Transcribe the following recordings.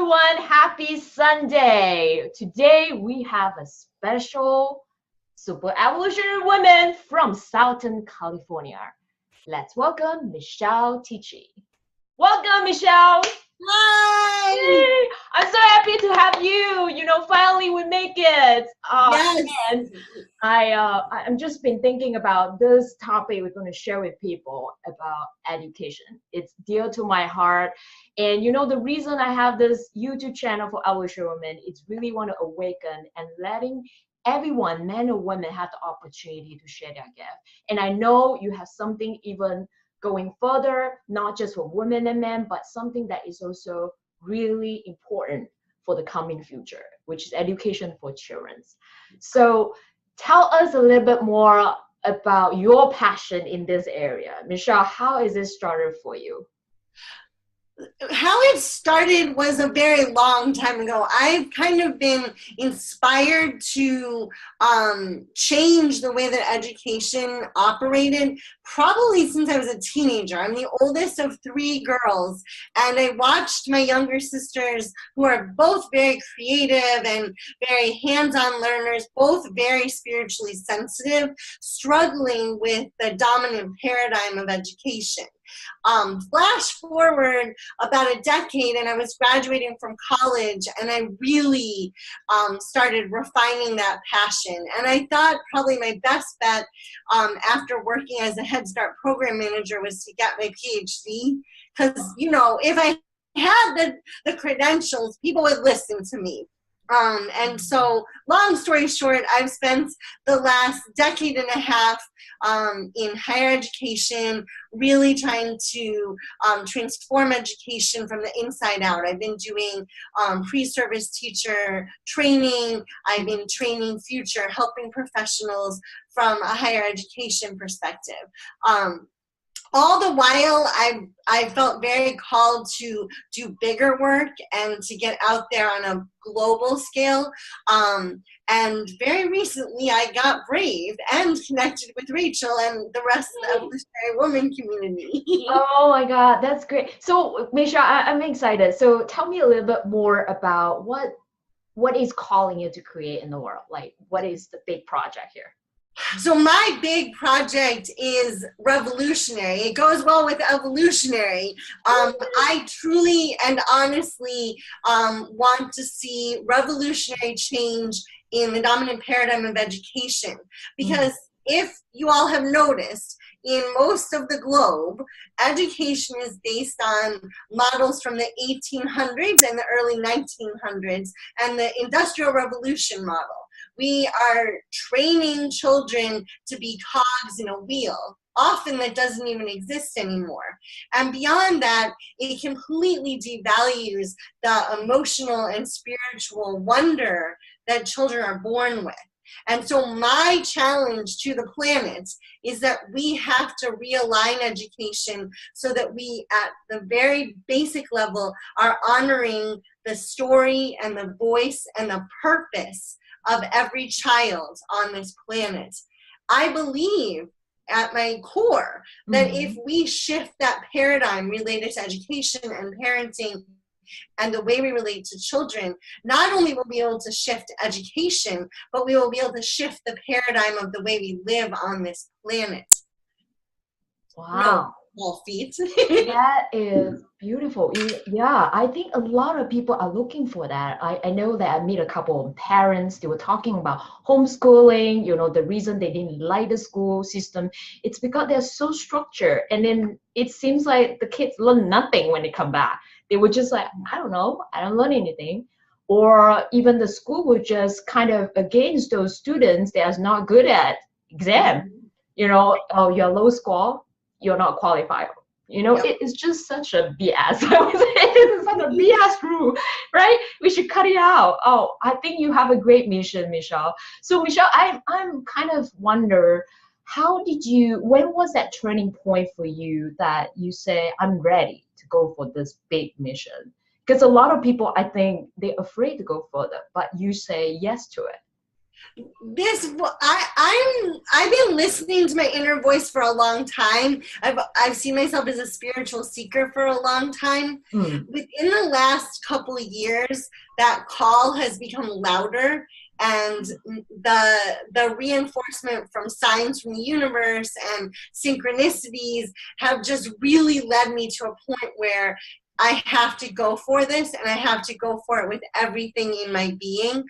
everyone. Happy Sunday. Today we have a special super evolutionary woman from Southern California. Let's welcome Michelle Tichy. Welcome, Michelle. Hi! Yay! I'm so happy to have you. Finally we make it. Yes. And I'm just been thinking about this topic we're going to share with people about education. It's dear to my heart. And the reason I have this YouTube channel for evolutionary women is really want to awaken and letting everyone, men or women, have the opportunity to share their gift. And I know you have something even going further, not just for women and men, but something that is also really important for the coming future, which is education for children. So tell us a little bit more about your passion in this area. Michelle, how is it started for you? How it started was a very long time ago. I've kind of been inspired to change the way that education operated probably since I was a teenager. I'm the oldest of three girls, and I watched my younger sisters, who are both very creative and very hands-on learners, both very spiritually sensitive, struggling with the dominant paradigm of education. Flash forward about a decade, and I was graduating from college, and I really started refining that passion. And I thought probably my best bet after working as a Head Start program manager was to get my PhD, because if I had the credentials, people would listen to me. And so, long story short, I've spent the last decade and a half in higher education, really trying to transform education from the inside out. I've been doing pre-service teacher training. I've been training future helping professionals from a higher education perspective. All the while, I felt very called to do bigger work and to get out there on a global scale. And very recently, I got brave and connected with Rachel and the rest of the evolutionary woman community. Oh my God, that's great. So, Michelle, I'm excited. So, tell me a little bit more about what is calling you to create in the world. Like, what is the big project here? So my big project is revolutionary. It goes well with evolutionary. I truly and honestly want to see revolutionary change in the dominant paradigm of education. Because if you all have noticed, in most of the globe, education is based on models from the 1800s and the early 1900s and the Industrial Revolution model. We are training children to be cogs in a wheel, often that doesn't even exist anymore. And beyond that, it completely devalues the emotional and spiritual wonder that children are born with. And so my challenge to the planet is that we have to realign education so that we, at the very basic level, are honoring the story and the voice and the purpose of every child on this planet. I believe at my core that if we shift that paradigm related to education and parenting and the way we relate to children, not only will we be able to shift education, but we will be able to shift the paradigm of the way we live on this planet. Wow. Small feet. That is beautiful. Yeah, I think a lot of people are looking for that. I know that I meet a couple of parents, they were talking about homeschooling, the reason they didn't like the school system, it's because they're so structured. And then it seems like the kids learn nothing when they come back. They were just like, I don't know, I don't learn anything. Or even the school was just kind of against those students that are not good at exam. Oh, you're low score, you're not qualified. It's just such a BS. It's such a BS rule, right? We should cut it out. Oh, I think you have a great mission, Michelle. So, Michelle, I'm kind of wonder, when was that turning point for you that you say, I'm ready to go for this big mission? Because a lot of people, I think, they're afraid to go further, but you say yes to it. I've been listening to my inner voice for a long time. I've seen myself as a spiritual seeker for a long time. Mm. Within the last couple of years, that call has become louder, and the reinforcement from signs from the universe and synchronicities have just really led me to a point where I have to go for this, and I have to go for it with everything in my being.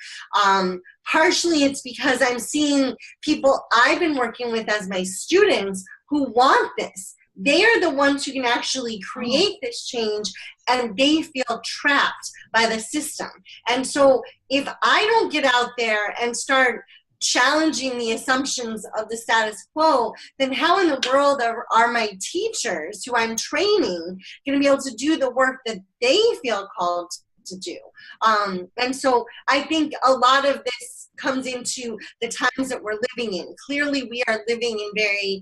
Partially it's because I'm seeing people I've been working with as my students who want this. They are the ones who can actually create this change, and they feel trapped by the system. And so if I don't get out there and start challenging the assumptions of the status quo, then how in the world are my teachers who I'm training going to be able to do the work that they feel called to do? And so I think a lot of this comes into the times that we're living in. Clearly, we are living in very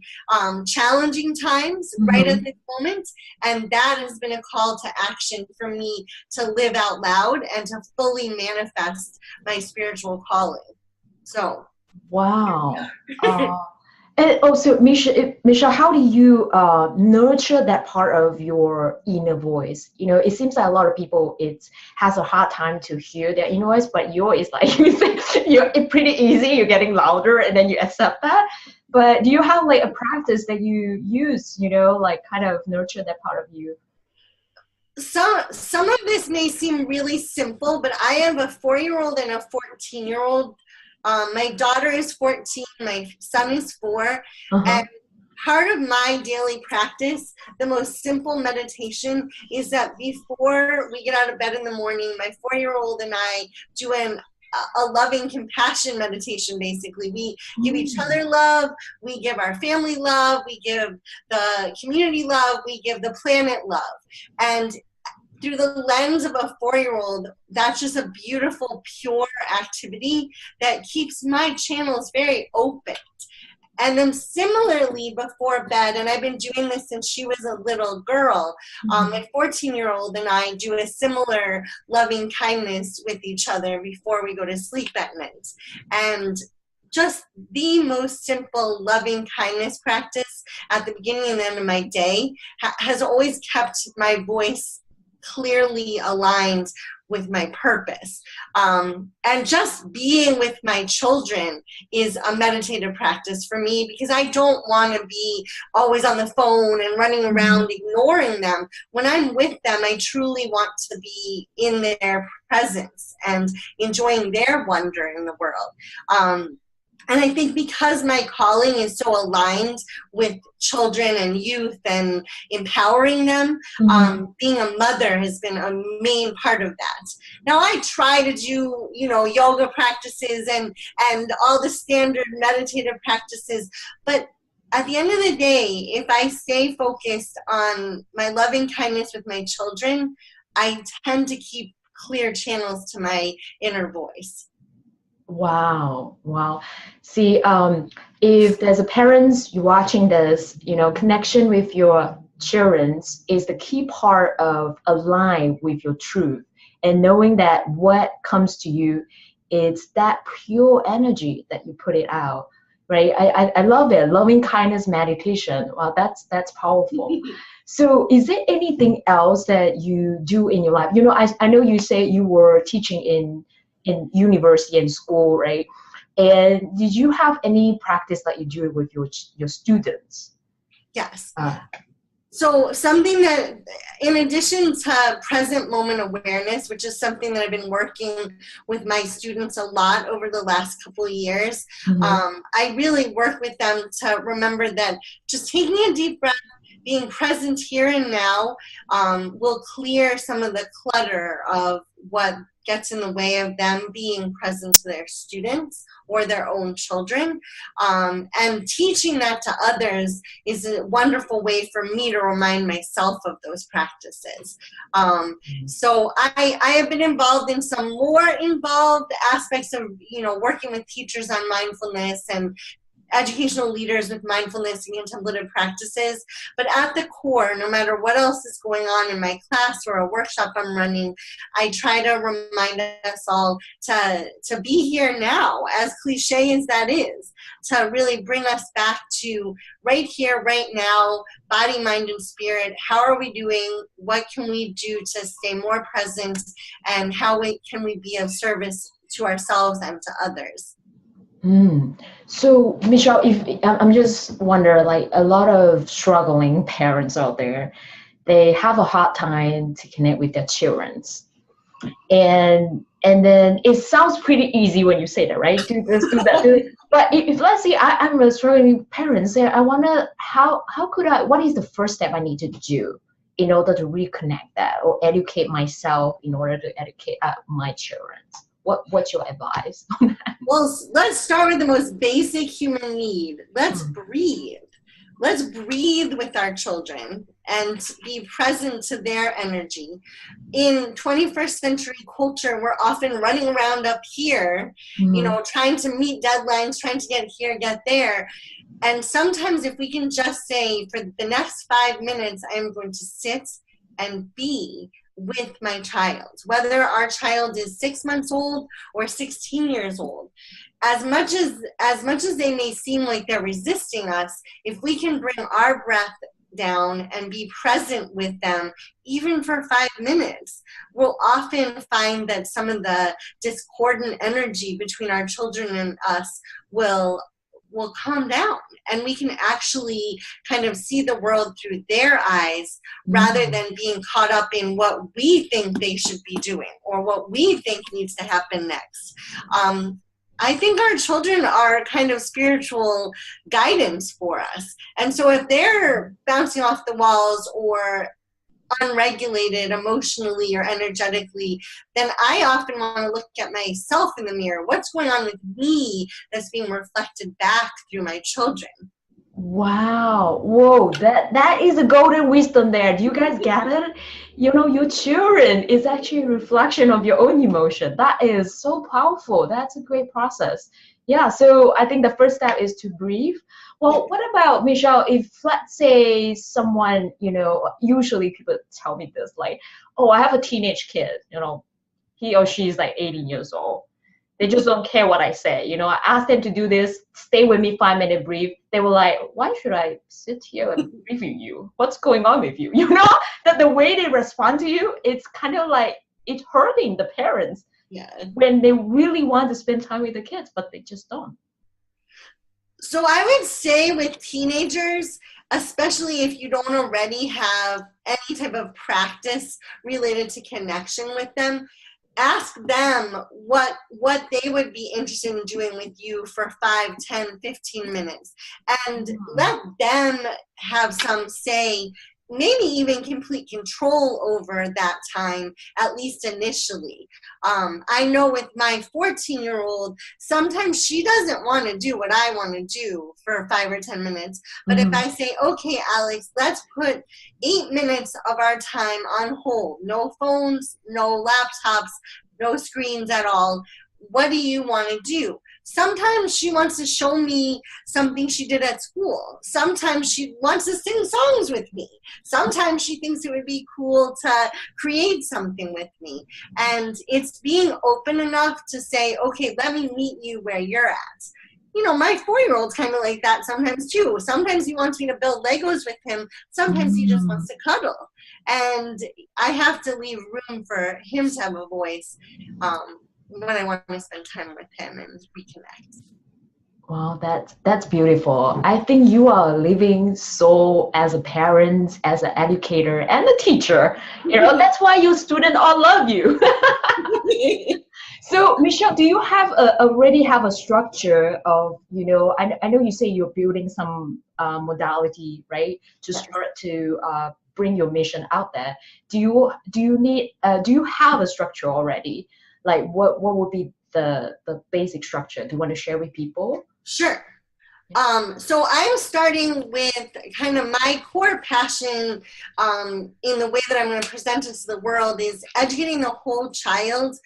challenging times right at this moment, and that has been a call to action for me to live out loud and to fully manifest my spiritual calling. So, wow. And also, Michelle, how do you nurture that part of your inner voice? You know, it seems like a lot of people has a hard time to hear their inner voice, but yours is like you say, it's pretty easy. You're getting louder, and then you accept that. But do you have like a practice that you use? You know, like kind of nurture that part of you. Some of this may seem really simple, but I have a 4-year-old and a 14-year-old. My daughter is 14, my son is 4, and part of my daily practice, the most simple meditation, is that before we get out of bed in the morning, my 4-year-old and I do a loving compassion meditation. Basically, we give each other love, we give our family love, we give the community love, we give the planet love. And through the lens of a 4-year-old, that's just a beautiful, pure activity that keeps my channels very open. And then similarly before bed, and I've been doing this since she was a little girl, my 14-year-old and I do a similar loving kindness with each other before we go to sleep at night. And just the most simple loving kindness practice at the beginning and end of my day has always kept my voice clearly aligned with my purpose. And just being with my children is a meditative practice for me, because I don't want to be always on the phone and running around ignoring them. When I'm with them, I truly want to be in their presence and enjoying their wonder in the world. And I think because my calling is so aligned with children and youth and empowering them, being a mother has been a main part of that. Now, I try to do, yoga practices and all the standard meditative practices, but at the end of the day, if I stay focused on my loving kindness with my children, I tend to keep clear channels to my inner voice. Wow. See, if there's a parents you watching this, connection with your children is the key part of align with your truth, and knowing that what comes to you, it's that pure energy that you put it out, right? I love it. Loving kindness meditation. Wow, that's powerful. So is there anything else that you do in your life? I know you say you were teaching in university and school, right? And did you have any practice that you do with your students? Yes. So something that, in addition to present moment awareness, which is something that I've been working with my students a lot over the last couple of years, I really work with them to remember that just taking a deep breath, being present here and now, will clear some of the clutter of what gets in the way of them being present to their students or their own children. And teaching that to others is a wonderful way for me to remind myself of those practices. So I have been involved in some more involved aspects of, working with teachers on mindfulness and educational leaders with mindfulness and contemplative practices. But at the core, no matter what else is going on in my class or a workshop I'm running, I try to remind us all to be here now, as cliche as that is, to really bring us back to right here, right now, body, mind, and spirit. How are we doing? What can we do to stay more present? And how can we be of service to ourselves and to others? So, Michelle, if I'm just wondering, like a lot of struggling parents out there, they have a hard time to connect with their children, and then it sounds pretty easy when you say that, right? Do this, do that, do it. But if let's say I'm a struggling parent, say I wonder how could I? What is the first step I need to do in order to reconnect that or educate myself in order to educate my children? What's your advice on that? Well, let's start with the most basic human need. Let's breathe. Let's breathe with our children and be present to their energy. In 21st century culture, we're often running around up here, trying to meet deadlines, trying to get here, get there. And sometimes if we can just say, for the next 5 minutes, I am going to sit and be with my child, whether our child is 6 months old or 16 years old. As much as they may seem like they're resisting us, if we can bring our breath down and be present with them, even for 5 minutes, we'll often find that some of the discordant energy between our children and us will calm down, and we can actually kind of see the world through their eyes rather than being caught up in what we think they should be doing or what we think needs to happen next. I think our children are kind of spiritual guidance for us. And so if they're bouncing off the walls or unregulated emotionally or energetically, then I often want to look at myself in the mirror. What's going on with me that's being reflected back through my children? Wow. Whoa, that is a golden wisdom there. Do you guys get it? Your children is actually a reflection of your own emotion. That is so powerful. That's a great process. Yeah, so I think the first step is to breathe. Well, what about Michelle, if let's say someone, usually people tell me this, like, oh, I have a teenage kid, he or she is like 18 years old. They just don't care what I say. I asked them to do this, stay with me 5 minutes, breathe. They were like, why should I sit here and breathe with you? What's going on with you? That the way they respond to you, it's kind of like it's hurting the parents when they really want to spend time with the kids, but they just don't. So I would say with teenagers, especially if you don't already have any type of practice related to connection with them, ask them what they would be interested in doing with you for 5, 10, 15 minutes. And let them have some say, maybe even complete control over that time, at least initially. I know with my 14-year-old, sometimes she doesn't want to do what I want to do for 5 or 10 minutes. But if I say, okay, Alex, let's put 8 minutes of our time on hold, no phones, no laptops, no screens at all. What do you want to do? Sometimes she wants to show me something she did at school. Sometimes she wants to sing songs with me. Sometimes she thinks it would be cool to create something with me. And it's being open enough to say, okay, let me meet you where you're at. My 4-year-old's kind of like that sometimes too. Sometimes he wants me to build Legos with him. Sometimes he just wants to cuddle. And I have to leave room for him to have a voice when I want to spend time with him and reconnect. Wow, that's beautiful. I think you are a living soul as a parent, as an educator, and a teacher. That's why your students all love you. So, Michelle, do you already have a structure of, I know you say you're building some modality, right, to start to bring your mission out there. Do you have a structure already? Like what would be the basic structure? Do you want to share with people? Sure. So I'm starting with kind of my core passion in the way that I'm going to present it to the world is educating the whole child,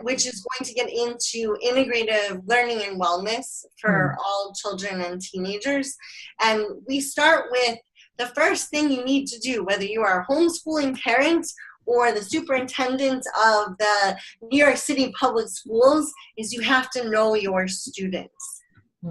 which is going to get into integrative learning and wellness for all children and teenagers. And we start with the first thing you need to do, whether you are a homeschooling parent or the superintendent of the New York City public schools, is you have to know your students.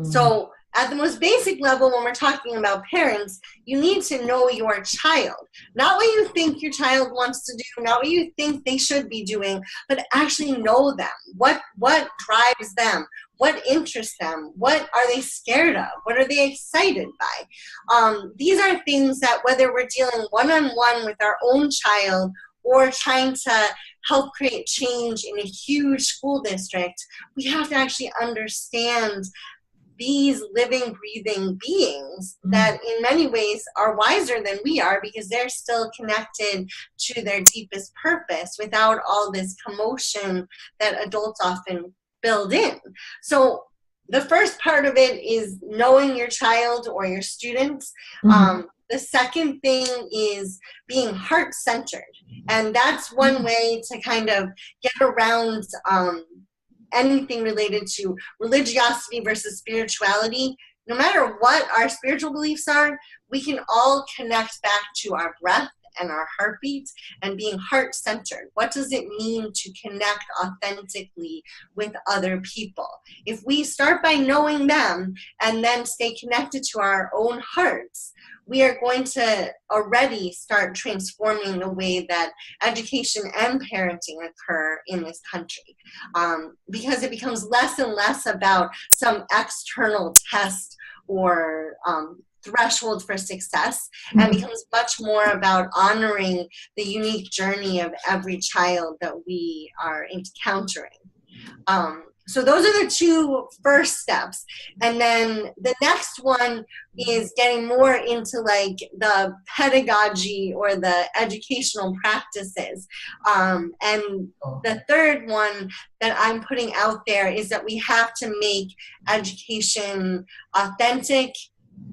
So at the most basic level, when we're talking about parents, you need to know your child. Not what you think your child wants to do, not what you think they should be doing, but actually know them. What drives them? What interests them? What are they scared of? What are they excited by? These are things that whether we're dealing one-on-one with our own child or trying to help create change in a huge school district, we have to actually understand these living, breathing beings that in many ways are wiser than we are because they're still connected to their deepest purpose without all this commotion that adults often build in. So the first part of it is knowing your child or your students. The second thing is being heart-centered. And that's one way to kind of get around anything related to religiosity versus spirituality. No matter what our spiritual beliefs are, we can all connect back to our breath and our heartbeat and being heart-centered. What does it mean to connect authentically with other people? If we start by knowing them and then stay connected to our own hearts, we are going to already start transforming the way that education and parenting occur in this country, because it becomes less and less about some external test or threshold for success, and becomes much more about honoring the unique journey of every child that we are encountering. So those are the two first steps. And then the next one is getting more into like the pedagogy or the educational practices. And the third one that I'm putting out there is that we have to make education authentic,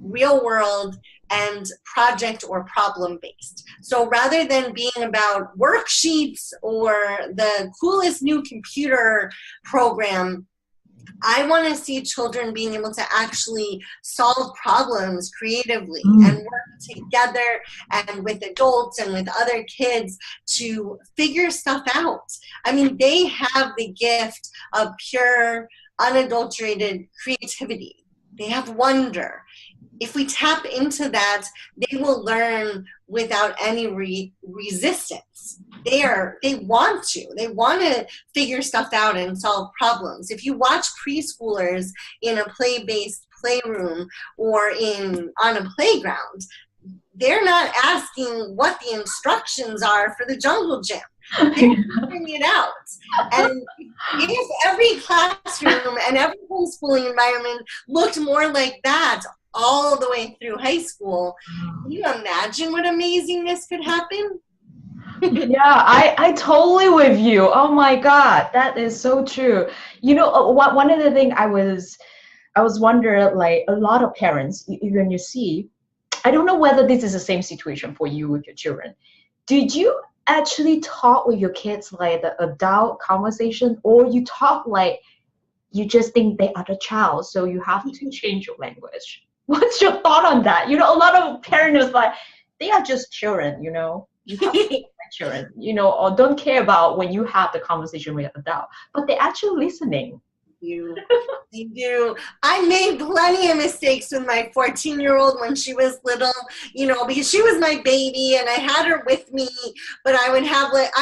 real world, and project or problem based. So rather than being about worksheets or the coolest new computer program, I want to see children being able to actually solve problems creatively and work together and with adults and with other kids to figure stuff out. I mean, they have the gift of pure, unadulterated creativity. They have wonder. If we tap into that, they will learn without any resistance. They want to figure stuff out and solve problems. If you watch preschoolers in a play-based playroom or on a playground, they're not asking what the instructions are for the jungle gym. They're figuring it out. And if every classroom and every homeschooling environment looked more like that all the way through high school, can you imagine what amazingness could happen? Yeah, I totally with you. Oh my God, that is so true. You know, one of the things I was wondering, like a lot of parents, when you see, I don't know whether this is the same situation for you with your children. Did you actually talk with your kids like the adult conversation, or you talk like you just think they are the child, so you have to change your language? What's your thought on that? You know, a lot of parents like, they are just children, you know. You have to be like children, you know, or don't care about when you have the conversation with an adult, but they're actually listening. They do. I made plenty of mistakes with my 14-year-old when she was little, you know, because she was my baby and I had her with me, but I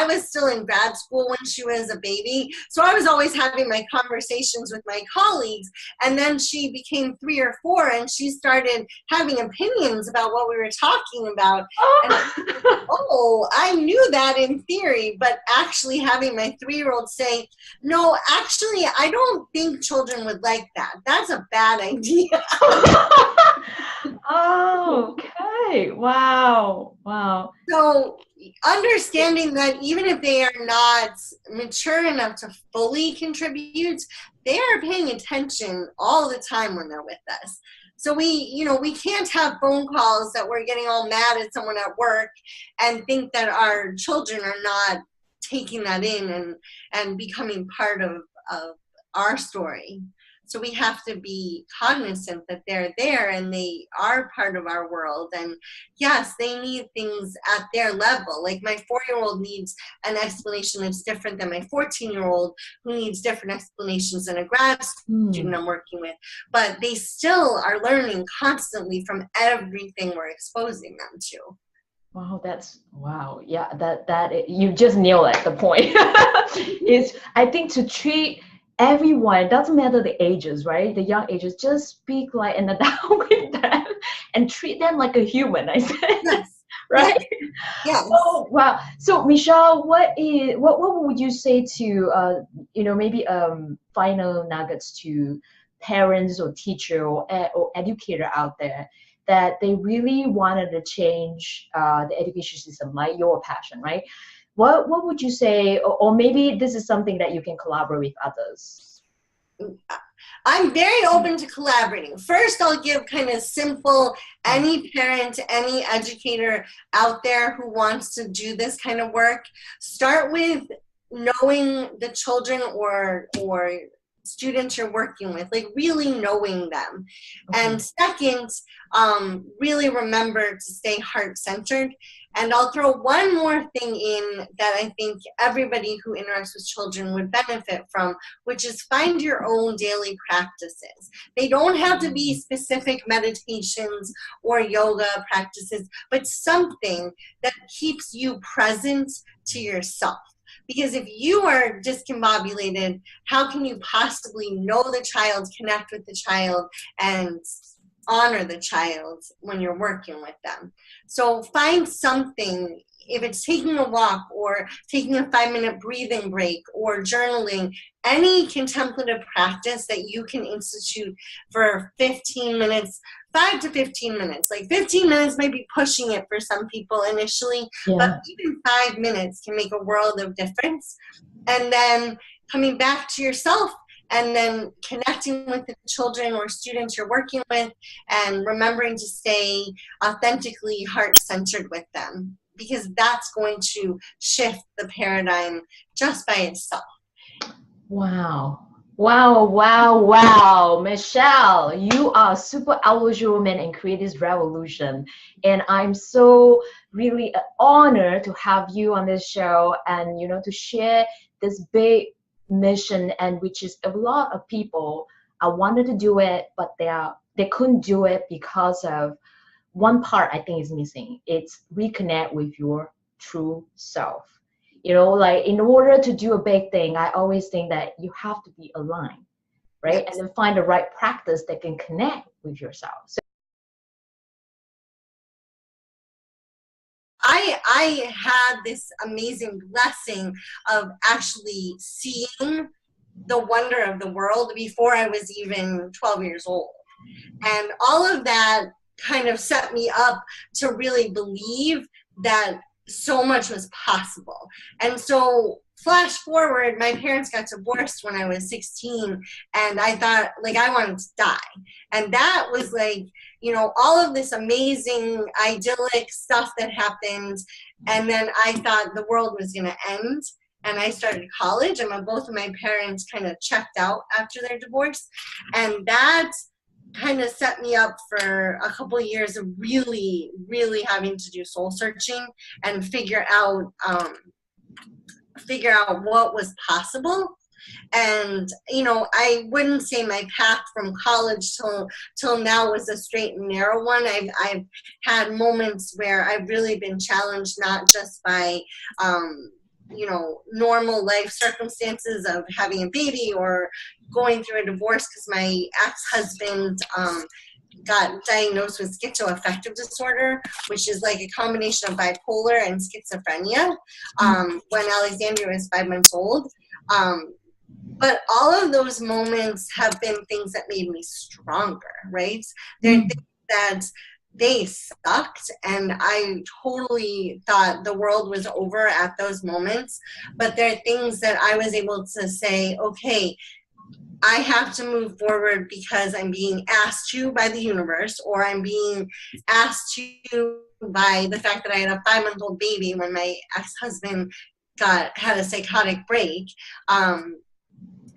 was still in grad school when she was a baby. So I was always having my conversations with my colleagues. And then she became 3 or 4 and she started having opinions about what we were talking about. And I knew that in theory, but actually having my 3-year-old say, no, actually, I don't think children would like that. That's a bad idea. Oh, okay. Wow. So, understanding that even if they are not mature enough to fully contribute, they are paying attention all the time when they're with us. So we can't have phone calls that we're getting all mad at someone at work and think that our children are not taking that in and becoming part of our story. So we have to be cognizant that they're there and they are part of our world. And yes, they need things at their level. Like my 4-year-old needs an explanation that's different than my 14-year-old, who needs different explanations than a grad student I'm working with. But they still are learning constantly from everything we're exposing them to. Wow, wow. Yeah, that you just nailed it. The point is, I think, to treat everyone, it doesn't matter the ages, right? The young ages, just speak like an adult with them and treat them like a human, I said. Yes. Right? Yes. Oh, wow. So Michelle, what would you say to maybe final nuggets to parents or teacher or educator out there that they really wanted to change the education system, like your passion, right? What would you say, or maybe this is something that you can collaborate with others? I'm very open to collaborating. First, I'll give kind of simple, any parent, any educator out there who wants to do this kind of work, start with knowing the children or students you're working with, like really knowing them. Okay. And second, really remember to stay heart-centered. And I'll throw one more thing in that I think everybody who interacts with children would benefit from, which is find your own daily practices. They don't have to be specific meditations or yoga practices, but something that keeps you present to yourself. Because if you are discombobulated, how can you possibly know the child, connect with the child, and honor the child when you're working with them? So find something, if it's taking a walk or taking a 5-minute breathing break or journaling, any contemplative practice that you can institute for 15 minutes, 5 to 15 minutes. Like 15 minutes might be pushing it for some people initially, but even 5 minutes can make a world of difference. And then coming back to yourself and then connecting with the children or students you're working with and remembering to stay authentically heart-centered with them, because that's going to shift the paradigm just by itself. Wow. Wow, wow, wow. Michelle, you are super evolutionary woman and create this revolution. And I'm so really honored to have you on this show and, to share this big mission, and which is a lot of people wanted to do it, but they couldn't do it because of one part I think is missing. It's reconnect with your true self. Like in order to do a big thing, I always think that you have to be aligned, right? And then find the right practice that can connect with yourself. So I had this amazing blessing of actually seeing the wonder of the world before I was even 12 years old. And all of that kind of set me up to really believe that so much was possible. And so flash forward, my parents got divorced when I was 16, and I thought, like, I wanted to die. And that was like, all of this amazing idyllic stuff that happened. And then I thought the world was going to end. And I started college, and both of my parents kind of checked out after their divorce. And that kind of set me up for a couple of years of really, really having to do soul searching and figure out what was possible. And I wouldn't say my path from college till now was a straight and narrow one. I've had moments where I've really been challenged, not just by normal life circumstances of having a baby or going through a divorce, because my ex-husband got diagnosed with schizoaffective disorder, which is like a combination of bipolar and schizophrenia, when Alexandria was 5 months old. But all of those moments have been things that made me stronger, right? They're things that they sucked, and I totally thought the world was over at those moments. But there are things that I was able to say, okay, I have to move forward because I'm being asked to by the universe, or I'm being asked to by the fact that I had a 5-month-old baby when my ex-husband had a psychotic break.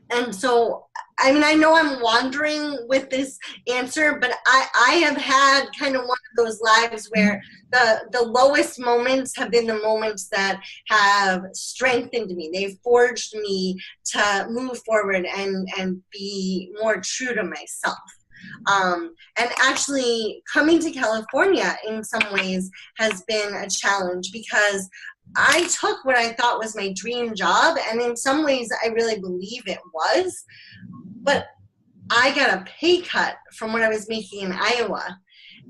And so, I mean, I know I'm wandering with this answer, but I have had kind of one of those lives where the lowest moments have been the moments that have strengthened me. They've forged me to move forward and be more true to myself. And actually, coming to California in some ways has been a challenge, because I took what I thought was my dream job, and in some ways, I really believe it was. But I got a pay cut from what I was making in Iowa.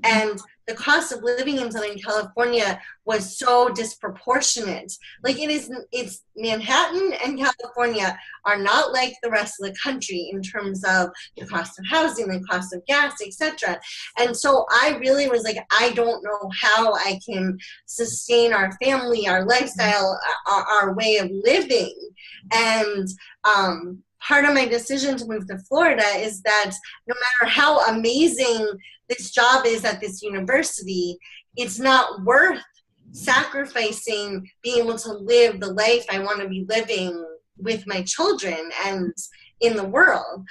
And the cost of living in Southern California was so disproportionate. Like, it's Manhattan and California are not like the rest of the country in terms of the cost of housing, the cost of gas, etc. And so I really was like, I don't know how I can sustain our family, our lifestyle, our way of living. And part of my decision to move to Florida is that no matter how amazing this job is at this university, it's not worth sacrificing being able to live the life I want to be living with my children and in the world,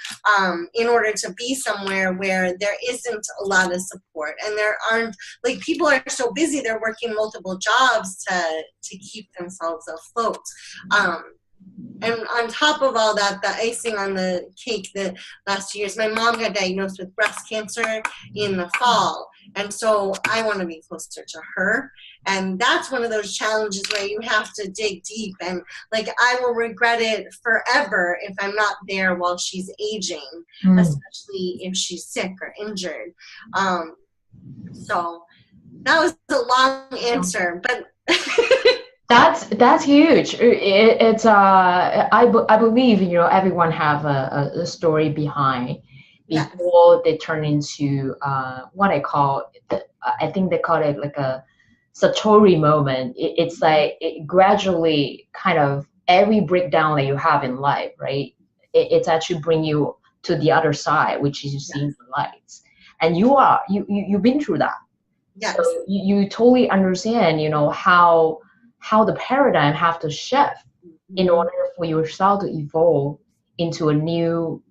in order to be somewhere where there isn't a lot of support, and there aren't, like, people are so busy, they're working multiple jobs to keep themselves afloat. And on top of all that, the icing on the cake, the last 2 years, my mom got diagnosed with breast cancer in the fall. And so I want to be closer to her. And that's one of those challenges where you have to dig deep. And like, I will regret it forever if I'm not there while she's aging, especially if she's sick or injured. So that was a long answer, but That's huge. It's I believe, you know, everyone have a story behind before they turn into what I call, I think they call it like a satori moment. It's like it gradually kind of every breakdown that you have in life, right? It's actually bring you to the other side, which is you seeing the lights, and you've been through that. Yes. So you totally understand, you know, how the paradigm have to shift in order for yourself to evolve into a new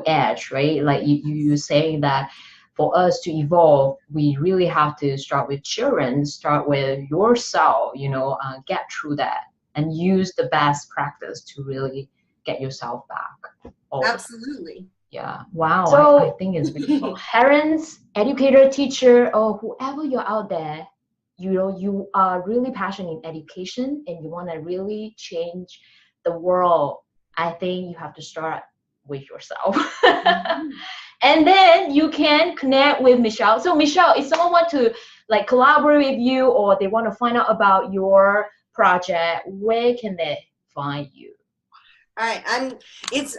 edge, right? Like you saying that for us to evolve, we really have to start with children, start with yourself, you know, get through that and use the best practice to really get yourself back. Absolutely. Yeah. Wow. So, I think it's really cool. Parents, educator, teacher, or whoever you're out there, you know, you are really passionate in education and you want to really change the world. I think you have to start with yourself. And then you can connect with Michelle. So Michelle, if someone want to like collaborate with you or they want to find out about your project, where can they find you? All right, it's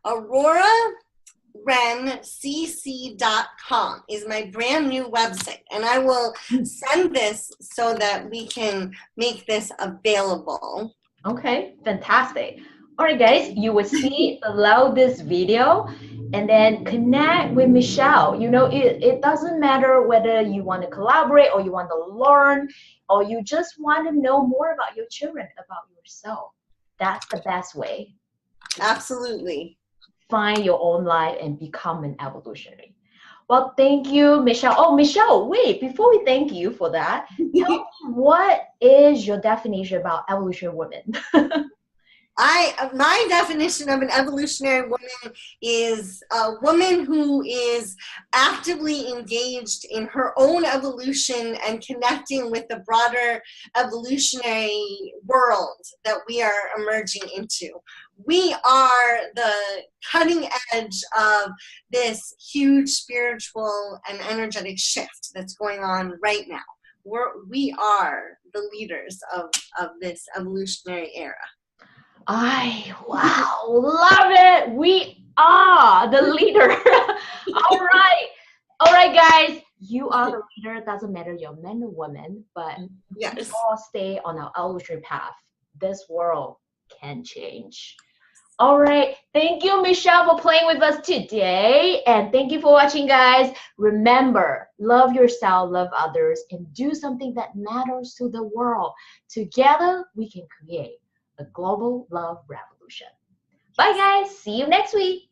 AuroraRenCC.com is my brand new website, and I will send this so that we can make this available. Okay, fantastic. All right, guys, you will see below this video and then connect with Michelle. You know, it doesn't matter whether you want to collaborate or you want to learn or you just want to know more about your children, about yourself. That's the best way. Absolutely. Find your own life and become an evolutionary. Well, thank you, Michelle. Oh, Michelle, wait, before we thank you for that, tell me what is your definition about evolutionary women? My definition of an evolutionary woman is a woman who is actively engaged in her own evolution and connecting with the broader evolutionary world that we are emerging into. We are the cutting edge of this huge spiritual and energetic shift that's going on right now. We are the leaders of this evolutionary era. Wow, love it. We are the leader. All right. guys, you are the leader. Doesn't matter you're man or woman, but Yes. we all stay on our evolutionary path. This world can change. All right. Thank you, Michelle, for playing with us today. And thank you for watching, guys. Remember, love yourself, love others, and do something that matters to the world. Together, we can create a global love revolution. Bye, guys. See you next week.